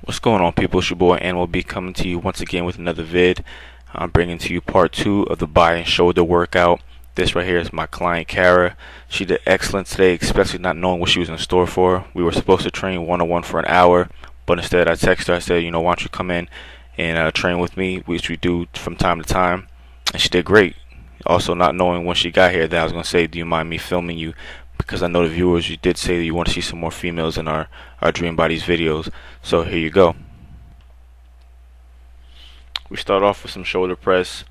What's going on, people? It's your boy Animal B coming to you once again with another vid. I'm bringing to you part 2 of the bi and shoulder workout. This right here is my client Cara. She did excellent today, especially not knowing what she was in store for. We were supposed to train one-on-one for an hour, but instead I texted her. I said, why don't you come in and train with me, which we do from time to time. And she did great. Also, not knowing when she got here that I was going to say, do you mind me filming you? Because I know the viewers, you did say that you want to see some more females in our Dreambodyz videos. So here you go. We start off with some shoulder press,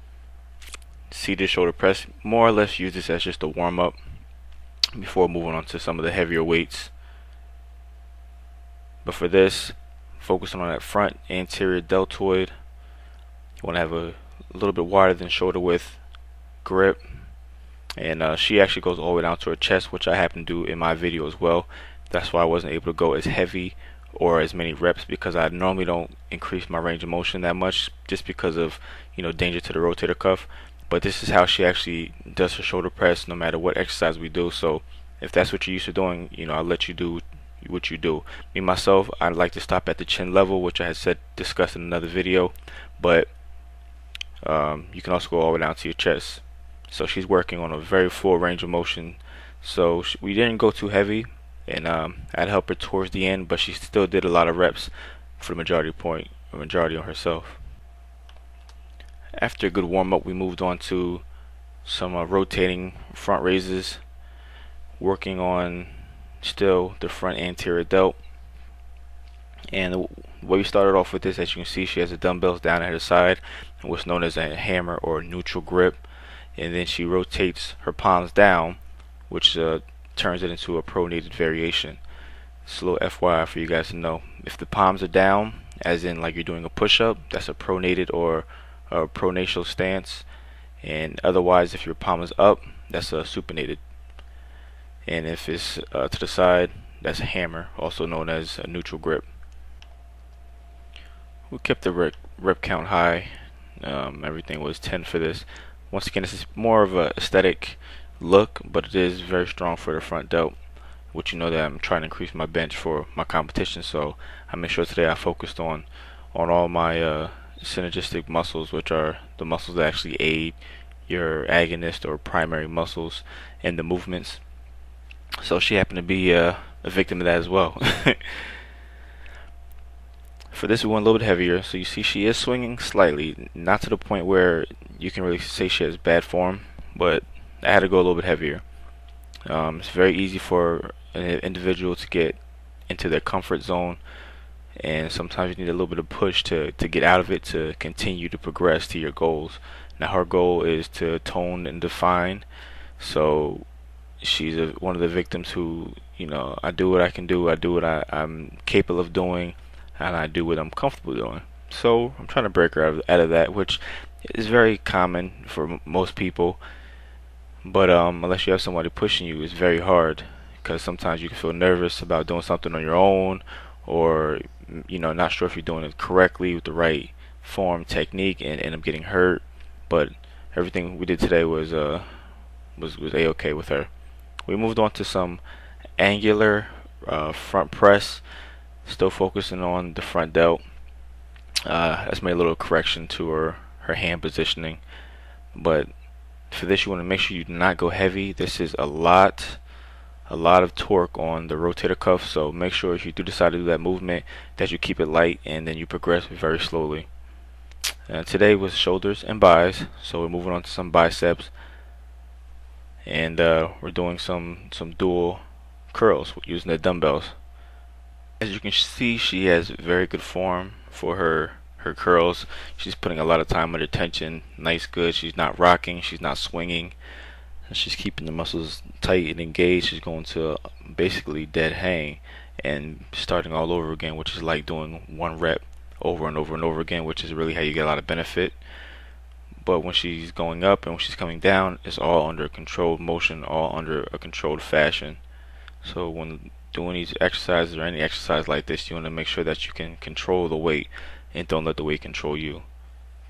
seated shoulder press. More or less use this as just a warm up before moving on to some of the heavier weights. But for this, focusing on that front anterior deltoid. You want to have a little bit wider than shoulder width grip. And she actually goes all the way down to her chest, which I happen to do in my video as well. That's why I wasn't able to go as heavy or as many reps, because I normally don't increase my range of motion that much just because of danger to the rotator cuff. But this is how she actually does her shoulder press no matter what exercise we do. So if that's what you're used to doing, I'll let you do what you do. Me myself, I like to stop at the chin level, which I had discussed in another video, but you can also go all the way down to your chest. So she's working on a very full range of motion. So we didn't go too heavy, and I'd help her towards the end, but she still did a lot of reps for the majority on herself. After a good warm up, we moved on to some rotating front raises, working on still the front anterior delt. And the way we started off with this, as you can see, she has the dumbbells down at her side, what's known as a hammer or neutral grip. And then she rotates her palms down, which turns it into a pronated variation. It's a little FYI for you guys to know. If the palms are down, as in like you're doing a push-up, that's a pronated or a pronatial stance. And otherwise, if your palm is up, that's a supinated. And if it's to the side, that's a hammer, also known as a neutral grip. We kept the rep count high. Everything was 10 for this. Once again, this is more of a aesthetic look, but it is very strong for the front delt, which that I'm trying to increase my bench for my competition. So I made sure today I focused on all my synergistic muscles, which are the muscles that actually aid your agonist or primary muscles in the movements. So she happened to be a victim of that as well. For this, we went a little bit heavier. So you see she is swinging slightly, not to the point where you can really say she has bad form, but I had to go a little bit heavier. It's very easy for an individual to get into their comfort zone, and sometimes you need a little bit of push to get out of it to continue to progress to your goals. Now her goal is to tone and define, so she's one of the victims who, I do what I can do, I do what I'm capable of doing, and I do what I'm comfortable doing. So I'm trying to break her out of that, which is very common for most people. But unless you have somebody pushing you, it's very hard, because sometimes you can feel nervous about doing something on your own, or not sure if you're doing it correctly with the right form, technique, and end up getting hurt. But everything we did today was a-okay with her. We moved on to some angular front press, still focusing on the front delt. Let's make a little correction to her hand positioning, but for this you want to make sure you do not go heavy. This is a lot of torque on the rotator cuff, so make sure if you do decide to do that movement that you keep it light and then you progress very slowly. Today was shoulders and bis, so we're moving on to some biceps, and we're doing some dual curls using the dumbbells. As you can see, she has very good form for her curls. She's putting a lot of time under tension. Nice, good. She's not rocking, she's not swinging, and she's keeping the muscles tight and engaged. She's going to basically dead hang and starting all over again, which is like doing one rep over and over and over again, which is really how you get a lot of benefit. But when she's going up and when she's coming down, it's all under controlled motion, all under a controlled fashion. So when doing these exercises or any exercise like this, you want to make sure that you can control the weight and don't let the weight control you.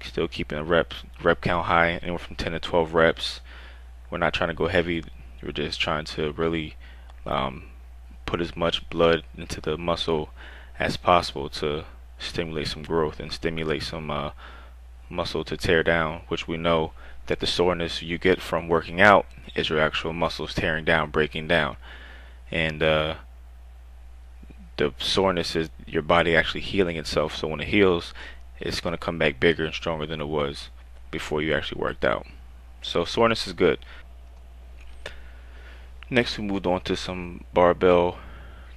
Still keeping a rep count high, anywhere from 10 to 12 reps. We're not trying to go heavy. We're just trying to really put as much blood into the muscle as possible to stimulate some growth and stimulate some muscle to tear down, which we know that the soreness you get from working out is your actual muscles tearing down, breaking down. And the soreness is your body actually healing itself. So when it heals, it's going to come back bigger and stronger than it was before you actually worked out. So soreness is good. Next, we moved on to some barbell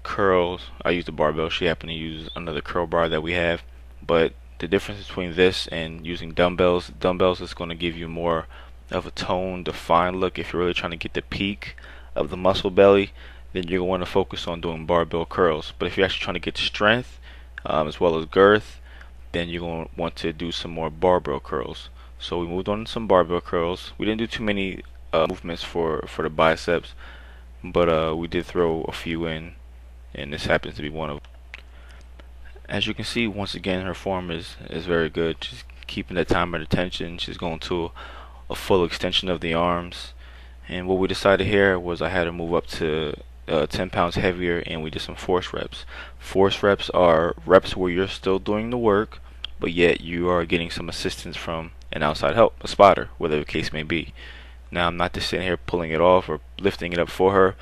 curls. I used the barbell. She happened to use another curl bar that we have. But the difference between this and using dumbbells is going to give you more of a toned, defined look. If you're really trying to get the peak of the muscle belly, then you're going to want to focus on doing barbell curls. But if you're actually trying to get strength as well as girth, then you're going to want to do some more barbell curls. So we moved on to some barbell curls. We didn't do too many movements for the biceps, but we did throw a few in, and this happens to be one of them. As you can see, once again, her form is very good. She's keeping the timer attention. She's going to a full extension of the arms. And what we decided here was I had to move up to 10 pounds heavier, and we did some force reps. Force reps are reps where you're still doing the work, but yet you are getting some assistance from an outside help, a spotter, whatever the case may be. Now, I'm not just sitting here pulling it off or lifting it up for her.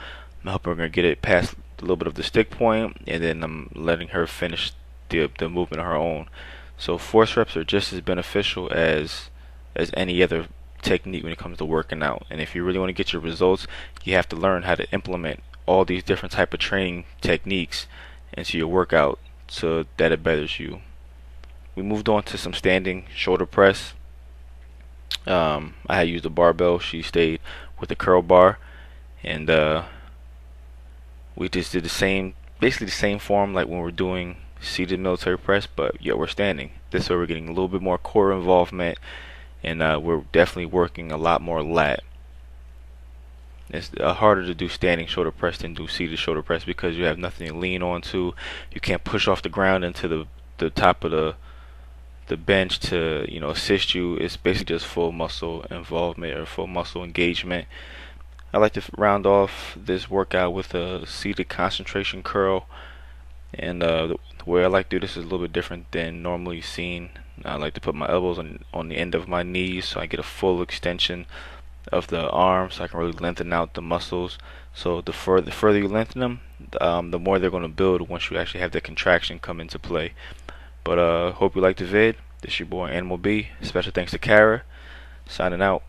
I'm helping her get it past a little bit of the stick point, and then I'm letting her finish the movement on her own. So force reps are just as beneficial as any other technique when it comes to working out. And if you really want to get your results, you have to learn how to implement all these different type of training techniques into your workout so that it betters you. We moved on to some standing shoulder press. I had used a barbell. She stayed with the curl bar, and we just did basically the same form like when we're doing seated military press, but yeah, we're standing. This way we're getting a little bit more core involvement, and we're definitely working a lot more lat. It's harder to do standing shoulder press than do seated shoulder press because you have nothing to lean onto. You can't push off the ground into the top of the bench to assist you. It's basically just full muscle involvement or full muscle engagement. I like to round off this workout with a seated concentration curl, and the way I like to do this is a little bit different than normally seen. I like to put my elbows on the end of my knees so I get a full extension of the arms, so I can really lengthen out the muscles. So the further you lengthen them, the more they're going to build once you actually have the contraction come into play. But hope you liked the vid. This is your boy Animal B. Special thanks to Cara. Signing out.